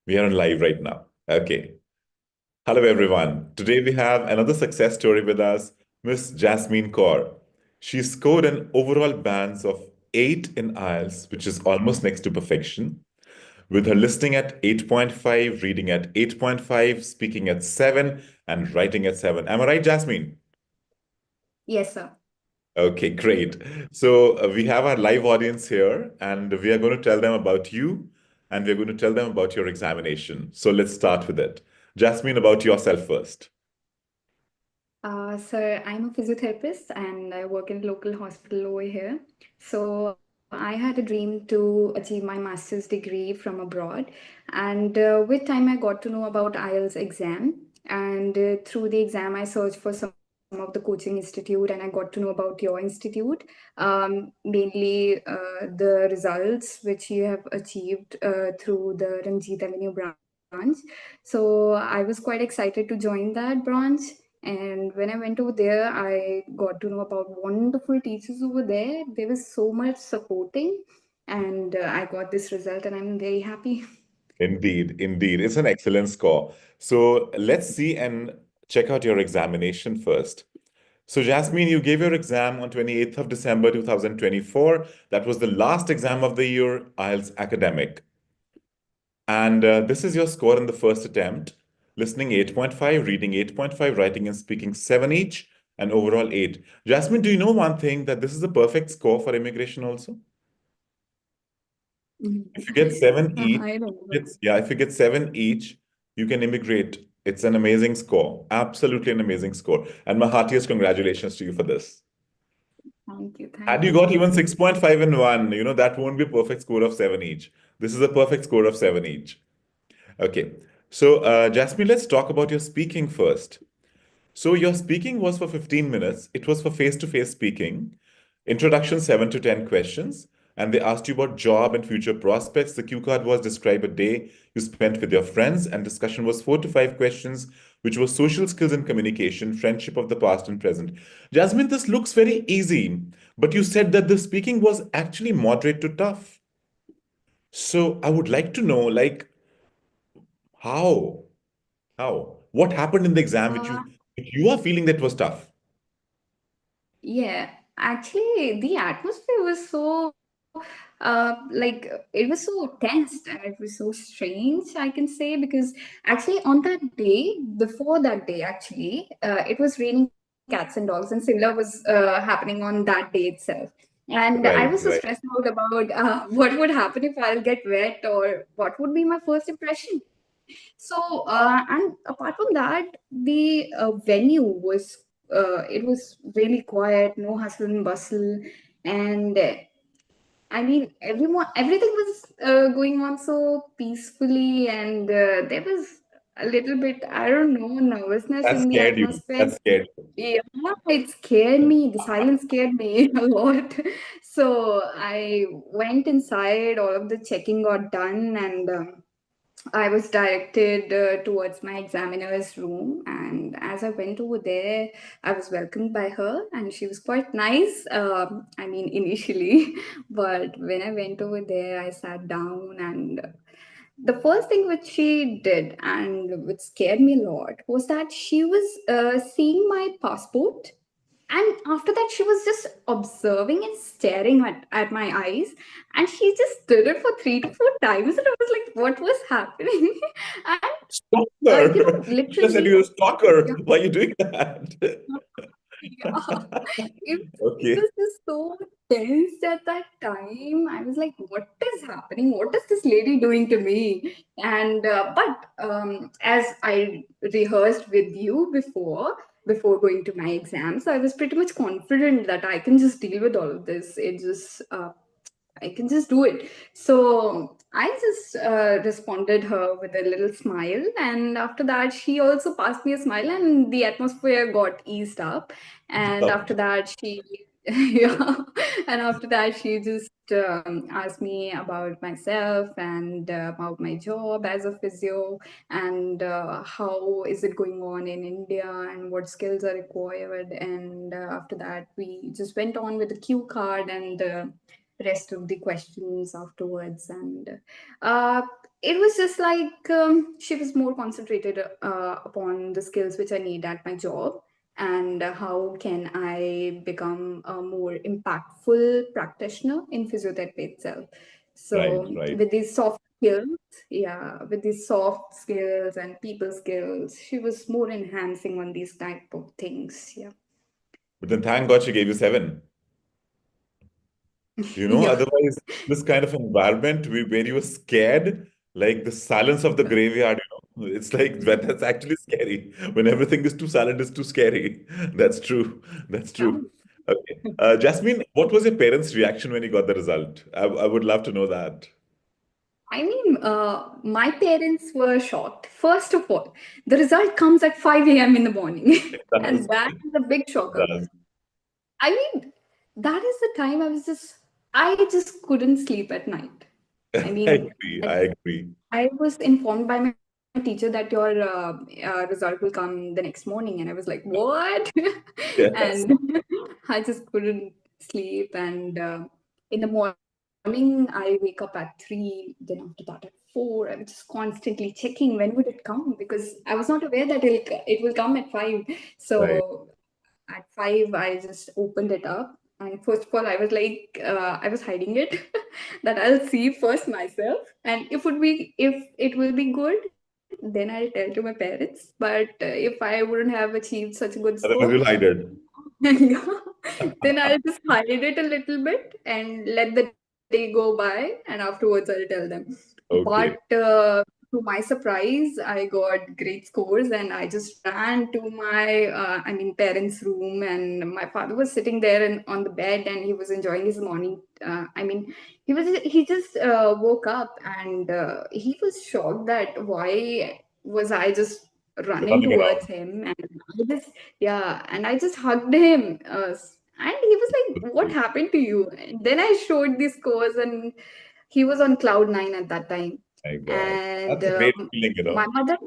We are on live right now. Okay. Hello, everyone. Today we have another success story with us, Miss Jasmine Kaur. She scored an overall bands of 8 in IELTS, which is almost next to perfection, with her listening at 8.5, reading at 8.5, speaking at 7, and writing at 7. Am I right, Jasmine? Yes, sir. Okay, great. So we have our live audience here, and we are going to tell them about you, and we're going to tell them about your examination. So let's start with it. Jasmine, about yourself first. Sir, I'm a physiotherapist and I work in a local hospital over here. So I had a dream to achieve my master's degree from abroad. And with time, I got to know about IELTS exam. And through the exam, I searched for some of the coaching institute and I got to know about your institute. Mainly the results which you have achieved through the Ranjit Avenue branch. So I was quite excited to join that branch. And when I went over there, I got to know about wonderful teachers over there. They were so much supporting, and I got this result, and I'm very happy. Indeed, indeed. It's an excellent score. So let's see and check out your examination first. So, Jasmine, you gave your exam on 28th of December 2024. That was the last exam of the year, IELTS academic. And this is your score in the first attempt. Listening 8.5, reading 8.5, writing and speaking 7 each, and overall 8. Jasmine, do you know one thing that this is a perfect score for immigration also? Mhm. If you get 7 each, I don't know. if you get 7 each, you can immigrate. It's an amazing score. Absolutely an amazing score. And my heartiest congratulations to you for this. Had Thank you you got so even much. 6.5 and 1, that won't be a perfect score of 7 each. This is a perfect score of 7 each. Okay. So, Jasmine, let's talk about your speaking first. So your speaking was for 15 minutes. It was for face-to-face speaking. Introduction 7 to 10 questions. And they asked you about job and future prospects. The cue card was describe a day you spent with your friends, and discussion was 4 to 5 questions, which was social skills and communication, friendship of the past and present. Jasmine, this looks very easy, but you said that the speaking was actually moderate to tough. So I would like to know, like, how? How? What happened in the exam Uh, which you are feeling that was tough? yeah, actually, the atmosphere was so it was so tense and it was so strange, I can say, because actually on that day, before that day, actually, it was raining cats and dogs, and similar was happening on that day itself. And I was so Right, stressed right. out about what would happen if I'll get wet or what would be my first impression. So, and apart from that, the venue was it was really quiet, no hustle and bustle, and I mean, everything was going on so peacefully, and there was a little bit, I don't know, nervousness That in the scared you. atmosphere. That scared you. Yeah, it scared me. The silence scared me a lot. So I went inside, all of the checking got done, and I was directed towards my examiner's room, and as I went over there, I was welcomed by her, and she was quite nice. I mean, initially, but when I went over there, I sat down, and the first thing which she did, and which scared me a lot, was that she was seeing my passport, and after that, she was just observing and staring at my eyes. And she just did it for 3 to 4 times. And I was like, what was happening? And, Stalker. You should have said literally, you're a stalker. yeah, Why are you doing that? yeah. It Okay. was just so tense at that time. I was like, what is happening? What is this lady doing to me? And but as I rehearsed with you before going to my exam, so I was pretty much confident that I can just deal with all of this. I can just do it. So I just responded her with a little smile, and after that, she also passed me a smile, and the atmosphere got eased up. And after Okay. that, she, yeah, and after that, she just asked me about myself and about my job as a physio, and how is it going on in India, and what skills are required. And after that, we just went on with the cue card and rest of the questions afterwards. And uh, it was just like she was more concentrated upon the skills which I need at my job, and how can I become a more impactful practitioner in physiotherapy itself. Right, So right. with these soft skills, yeah, with these soft skills and people skills, she was more enhancing on these type of things. Yeah. But then thank God she gave you seven. Yeah. Otherwise, this kind of environment where you were scared, like the silence of the graveyard, it's like that's actually scary. When everything is too silent, it's too scary. That's true. That's Yeah. true. Okay. Jasmine, what was your parents' reaction when you got the result? I would love to know that. I mean, my parents were shocked. First of all, the result comes at 5 a.m. in the morning, It and does. that is a big It shocker. does. I mean, that is the time I just couldn't sleep at night. I I mean, agree. I, I agree. I was informed by my teacher that your result will come the next morning, and I was like, "What?" And Yes. I just couldn't sleep. And in the morning, I wake up at 3. Then after that, at 4, I was just constantly checking when would it come, because I was not aware that it will come at 5. Right. So at 5, I just opened it up. And first of all, I was like, I was hiding it that I'll see first myself. And if it will be good, then I'll tell to my parents. But if I wouldn't have achieved such a good score, Otherwise, you'll hide it. yeah, then I'll just hide it a little bit and let the day go by, and afterwards I'll tell them. But Okay. to my surprise, I got great scores, and I just ran to my, parents' room, and my father was sitting there on the bed, and he was enjoying his morning. He just woke up, and he was shocked that why was I just You're running running towards around. him, and I just yeah, and I just hugged him, and he was like, "What happened to you?" And then I showed the scores, and he was on cloud nine at that time. My God. And That's a great feeling, my mother,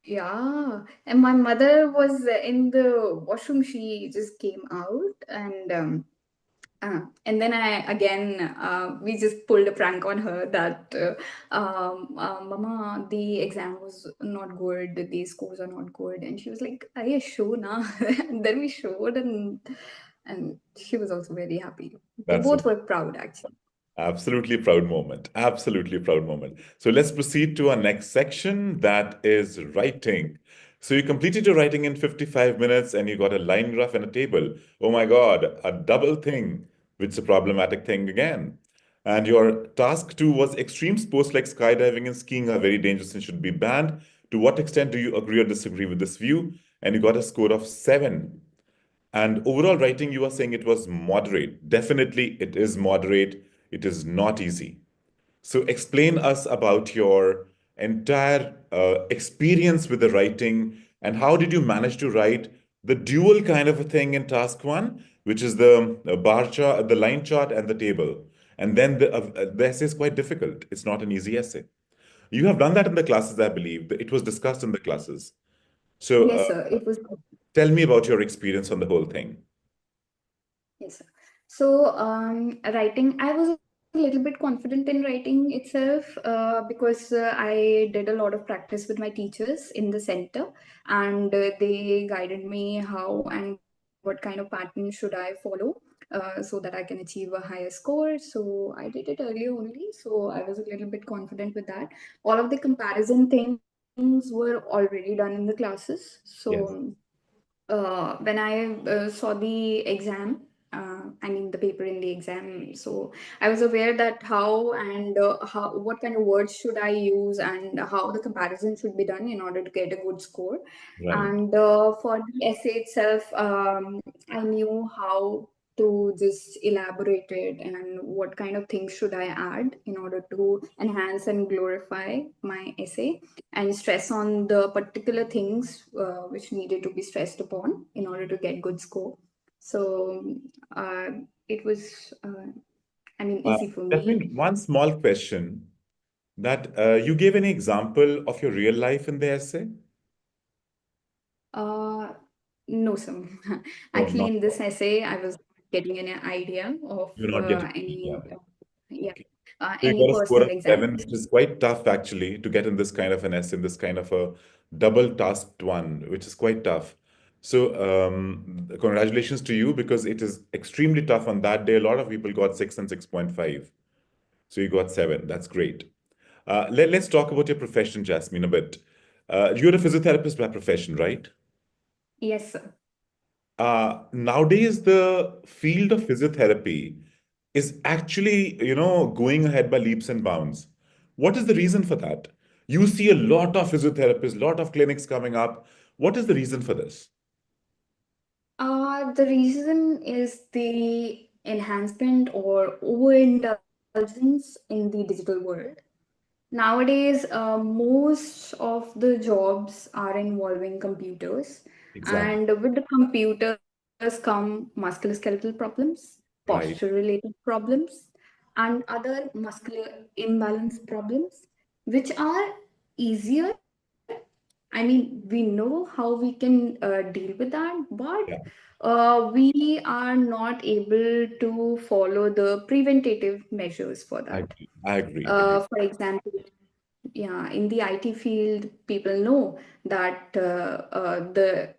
yeah, and my mother was in the washroom. She just came out, and then we just pulled a prank on her that, Mama, the exam was not good, the scores are not good. And she was like, are you sure now? And then we showed, and she was also very happy. They That's a both were proud, actually. absolutely proud moment. Absolutely proud moment. So let's proceed to our next section, that is writing. So you completed your writing in 55 minutes and you got a line graph and a table. Oh my God, a double thing, which is a problematic thing again. And your task two was extreme sports like skydiving and skiing are very dangerous and should be banned. To what extent do you agree or disagree with this view? And you got a score of 7. And overall writing, you are saying it was moderate. Definitely, it is moderate. It is not easy. So explain us about your entire experience with the writing and how did you manage to write the dual kind of a thing in task one, which is the bar chart, the line chart, and the table. And then the essay is quite difficult. It's not an easy essay. You have done that in the classes, I believe. It was discussed in the classes. So Yes, sir. It was. tell me about your experience on the whole thing. Yes, sir. So, writing, I was a little bit confident in writing itself because I did a lot of practice with my teachers in the center, and they guided me how and what kind of pattern should I follow so that I can achieve a higher score. So, I did it earlier only, so I was a little bit confident with that. All of the comparison things were already done in the classes. So, Yes. when I saw the exam, the paper in the exam, so I was aware that what kind of words should I use and how the comparison should be done in order to get a good score. Right. And for the essay itself, I knew how to just elaborate it and what kind of things should I add in order to enhance and glorify my essay and stress on the particular things which needed to be stressed upon in order to get good score. So uh, it was, Uh, easy for me. Jasmine, one small question that you gave any example of your real life in the essay? Uh, no, sir. No, Actually, not in at this all. essay, I was getting an idea of You're not getting any any, idea. yeah. Okay. So you any got a score personal of 7, exams. which is quite tough actually to get in this kind of an S in this kind of a double tasked one, which is quite tough. So congratulations to you because it is extremely tough on that day. A lot of people got 6 and 6.5. So you got 7. That's great. Let's talk about your profession, Jasmine, a bit. You're a physiotherapist by profession, right? Yes, sir. Nowadays, the field of physiotherapy is actually, going ahead by leaps and bounds. What is the reason for that? You see a lot of physiotherapists, lot of clinics coming up. What is the reason for this? The reason is the enhancement or overindulgence in the digital world. Nowadays, most of the jobs are involving computers, Exactly. and with the computers come musculoskeletal problems, Right. posture-related problems, and other muscular imbalance problems, which are easier. I mean, we know how we can deal with that, but Yeah, we are not able to follow the preventative measures for I that. agree. I agree. Agree. For example, yeah, in the IT field, people know that the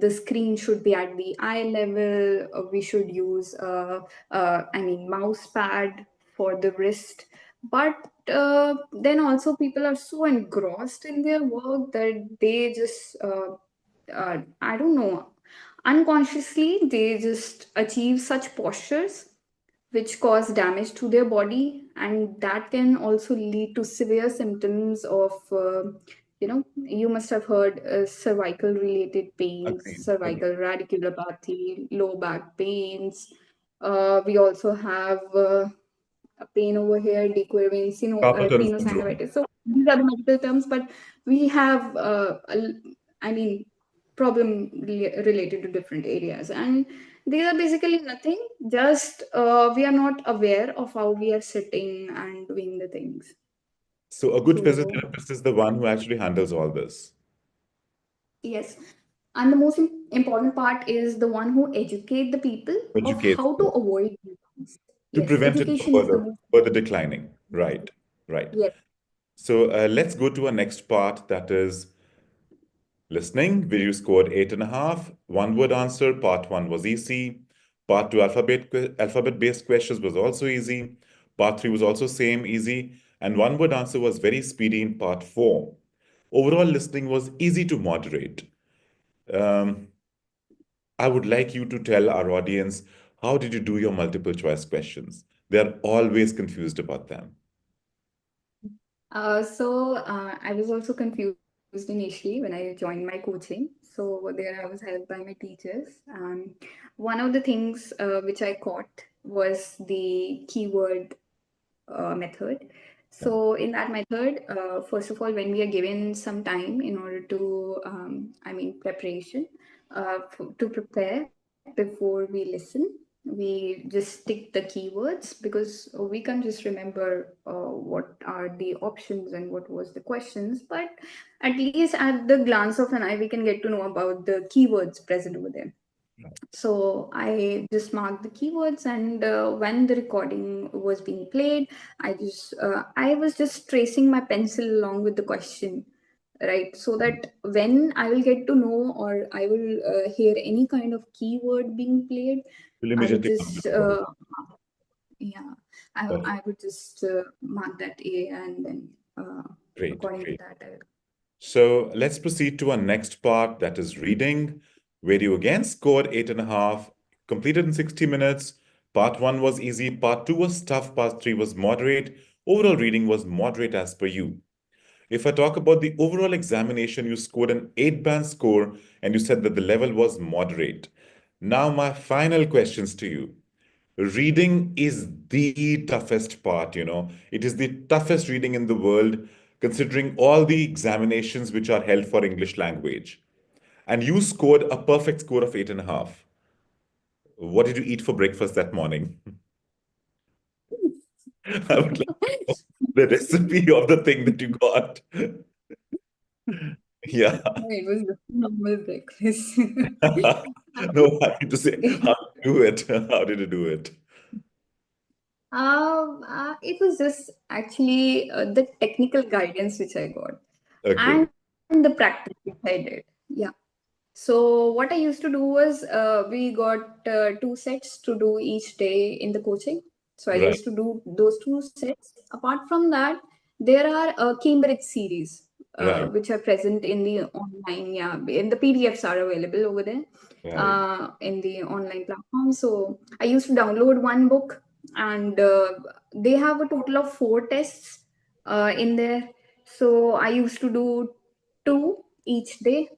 screen should be at the eye level. We should use I mean mouse pad for the wrist. But then also people are so engrossed in their work that they just I don't know, unconsciously they just achieve such postures which cause damage to their body, and that can also lead to severe symptoms of you must have heard cervical related pains, Agreed. Agreed. cervical radiculopathy, low back pains. We also have a pain over here, dequervain, Carpal tunnel syndrome. tenosynovitis. So these are the medical terms, but we have I mean related to different areas, and these are basically nothing, just we are not aware of how we are sitting and doing the things. So a good So physiotherapist is the one who actually handles all this. yes, and the most important part is the one who educate the people of Educates how to them avoid these things. to Yes, prevent it from education is the most further declining. Right. Right. yes. So let's go to our next part, that is listening. Where you scored 8.5. One word answer. Part one was easy. Part two, alphabet based questions was also easy. Part three was also same easy. And one word answer was very speedy in part four. Overall listening was easy to moderate. Um, I would like you to tell our audience, how did you do your multiple choice questions? They're always confused about them. I was also confused initially when I joined my coaching. So there I was helped by my teachers. One of the things which I caught was the keyword method. Yeah. So in that method, first of all, when we are given some time in order to, preparation, to prepare before we listen, we just stick the keywords because we can't just remember what are the options and what was the questions, but at least at the glance of an eye, we can get to know about the keywords present over there. So I just marked the keywords, and when the recording was being played, I was just tracing my pencil along with the question, right? So that when I will get to know or I will hear any kind of keyword being played, You'll I would immediately come to just know. yeah, Perfect. I would just mark that A, and then Great, according to great. that, I will. So let's proceed to our next part, that is reading, where you again scored 8.5, completed in 60 minutes. Part one was easy, part two was tough, part three was moderate. Overall reading was moderate as per you. If I talk about the overall examination, you scored an 8 band score and you said that the level was moderate. Now, my final questions to you. Reading is the toughest part, It is the toughest reading in the world, considering all the examinations which are held for English language. And you scored a perfect score of 8.5. What did you eat for breakfast that morning? I would like to know the recipe of the thing that you got. Yeah. It was the normal breakfast. No, I need to say, how did you do it? How did you do it? It was just actually the technical guidance which I got Okay. and the practice which I did. Yeah. So what I used to do was we got two sets to do each day in the coaching. So I Right. used to do those two sets. Apart from that, there are Cambridge series Right. which are present in the online. Yeah, in the PDFs are available over there Right. in the online platform. So I used to download one book, and they have a total of four tests in there. So I used to do two each day.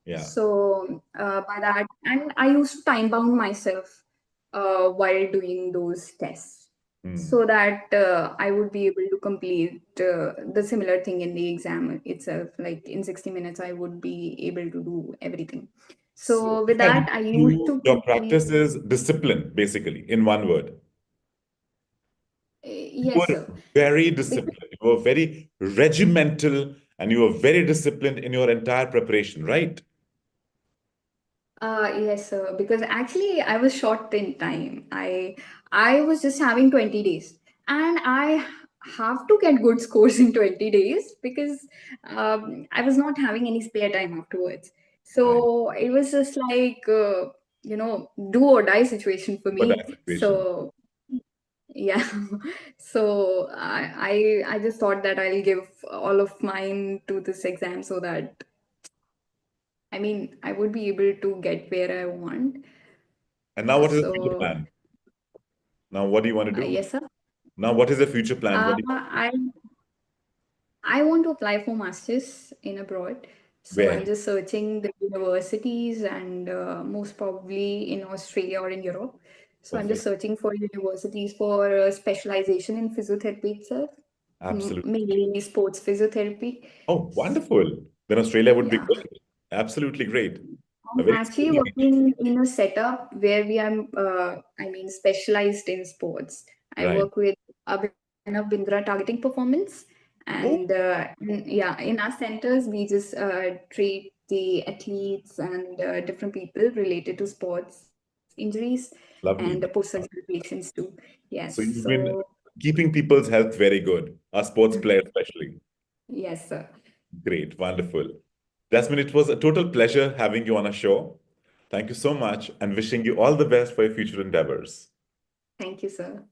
Yeah. So by that, and I used to time bound myself while doing those tests Hmm. so that I would be able to complete the similar thing in the exam itself. Like in 60 minutes, I would be able to do everything. So So if with I that, look I at used you, to your complete. practice is discipline, basically, in one word. You Yes, were sir. very Because disciplined. You were very regimental and you were very disciplined in your entire preparation, right? Yes, sir. Because actually, I was short in time. I was just having 20 days, and I have to get good scores in 20 days because I was not having any spare time afterwards. Right. So it was just like do or die situation for For that me. situation. So yeah, so I just thought that I'll give all of mine to this exam so that I mean, I would be able to get where I want. And now what is the future So, plan? Now what do you want to do? yes, sir. Now what is the future plan? What do you, I want to apply for masters in abroad. So where? I'm just searching the universities and most probably in Australia or in Europe. So I'm just Perfect. searching for universities for specialization in physiotherapy itself, Absolutely. mainly sports physiotherapy. Oh, wonderful. Then Australia would be Yeah. great. Absolutely great. A I'm very actually exciting age. working in a setup where we are, I mean, specialized in sports. I Right. work with Abhinav Bindra targeting performance, and Oh, yeah, in our centers we just treat the athletes and different people related to sports injuries and lovely. post-surgical patients too. Yes, So you've so been keeping people's health very good, our sports players especially. yes, sir. Great, wonderful. Jasmine, it was a total pleasure having you on our show. Thank you so much and wishing you all the best for your future endeavors. Thank you, sir.